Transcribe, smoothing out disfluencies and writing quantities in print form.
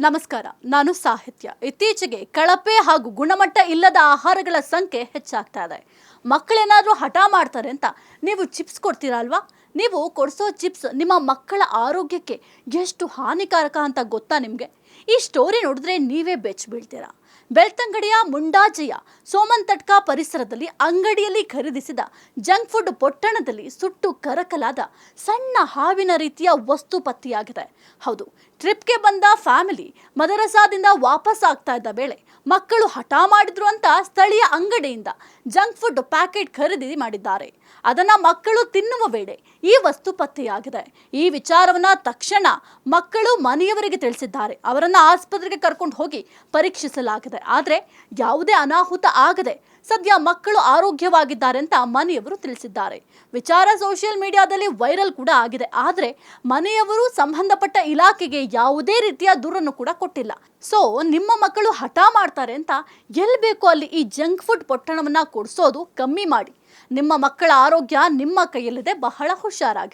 ನಮಸ್ಕಾರ, ನಾನು ಸಾಹಿತ್ಯ. ಇತ್ತೀಚೆಗೆ ಕಳಪೆ ಹಾಗೂ ಗುಣಮಟ್ಟ ಇಲ್ಲದ ಆಹಾರಗಳ ಸಂಖ್ಯೆ ಹೆಚ್ಚಾಗ್ತಾ ಇದೆ. ಮಕ್ಕಳೇನಾದರೂ ಹಠ ಮಾಡ್ತಾರೆ ಅಂತ ನೀವು ಚಿಪ್ಸ್ ಕೊಡ್ತೀರಾ ಅಲ್ವಾ? ನೀವು ಕೊಡಿಸೋ ಚಿಪ್ಸ್ ನಿಮ್ಮ ಮಕ್ಕಳ ಆರೋಗ್ಯಕ್ಕೆ ಎಷ್ಟು ಹಾನಿಕಾರಕ ಅಂತ ಗೊತ್ತಾ ನಿಮಗೆ? ಈ ಸ್ಟೋರಿ ನೋಡಿದ್ರೆ ನೀವೇ ಬೆಚ್ಚ ಬೀಳ್ತೀರಾ. ಬೆಳ್ತಂಗಡಿಯ ಮುಂಡಾಜೆಯ ಸೋಮಂತಟ್ಕ ಪರಿಸರದಲ್ಲಿ ಅಂಗಡಿಯಲ್ಲಿ ಖರೀದಿಸಿದ ಜಂಕ್ ಫುಡ್ ಪೊಟ್ಟಣದಲ್ಲಿ ಸುಟ್ಟು ಕರಕಲಾದ ಸಣ್ಣ ಹಾವಿನ ರೀತಿಯ ವಸ್ತು ಪತ್ತೆಯಾಗಿದೆ. ಹೌದು, ಟ್ರಿಪ್ಗೆ ಬಂದ ಫ್ಯಾಮಿಲಿ ಮದರಸಾದಿಂದ ವಾಪಸ್ ಆಗ್ತಾ ಇದ್ದ ವೇಳೆ ಮಕ್ಕಳು ಹಠ ಮಾಡಿದ್ರು ಅಂತ ಸ್ಥಳೀಯ ಅಂಗಡಿಯಿಂದ ಜಂಕ್ ಫುಡ್ ಪ್ಯಾಕೆಟ್ ಖರೀದಿ ಮಾಡಿದ್ದಾರೆ. ಅದನ್ನ ಮಕ್ಕಳು ತಿನ್ನುವ ವೇಳೆ ಈ ವಸ್ತು ಪತ್ತೆಯಾಗಿದೆ. ಈ ವಿಚಾರವನ್ನ ತಕ್ಷಣ ಮಕ್ಕಳು ಮನೆಯವರಿಗೆ ತಿಳಿಸಿದ್ದಾರೆ. ಅವರನ್ನ ಆಸ್ಪತ್ರೆಗೆ ಕರ್ಕೊಂಡು ಹೋಗಿ ಪರೀಕ್ಷಿಸಲಾಗಿದೆ. ಆದರೆ ಯಾವುದೇ ಅನಾಹುತ ಆಗದೆ ಸದ್ಯ ಮಕ್ಕಳು ಆರೋಗ್ಯವಾಗಿದ್ದಾರೆ ಅಂತ ಮನೆಯವರು ತಿಳಿಸಿದ್ದಾರೆ. ವಿಚಾರ ಸೋಷಿಯಲ್ ಮೀಡಿಯಾದಲ್ಲಿ ವೈರಲ್ ಕೂಡ ಆಗಿದೆ. ಆದರೆ ಮನೆಯವರು ಸಂಬಂಧಪಟ್ಟ ಇಲಾಖೆಗೆ ಯಾವುದೇ ರೀತಿಯ ದೂರನ್ನು ಕೂಡ ಕೊಟ್ಟಿಲ್ಲ. ಸೊ ನಿಮ್ಮ ಮಕ್ಕಳು ಹಠ ಮಾಡ್ತಾರೆ ಅಂತ ಎಲ್ಲಿ ಬೇಕೋ ಅಲ್ಲಿ ಈ ಜಂಕ್ ಫುಡ್ ಪೊಟ್ಟಣವನ್ನ ಕೊಡಿಸೋದು ಕಮ್ಮಿ ಮಾಡಿ. ನಿಮ್ಮ ಮಕ್ಕಳ ಆರೋಗ್ಯ ನಿಮ್ಮ ಕೈಯಲ್ಲಿದೆ, ಬಹಳ ಹುಷಾರಾಗಿ.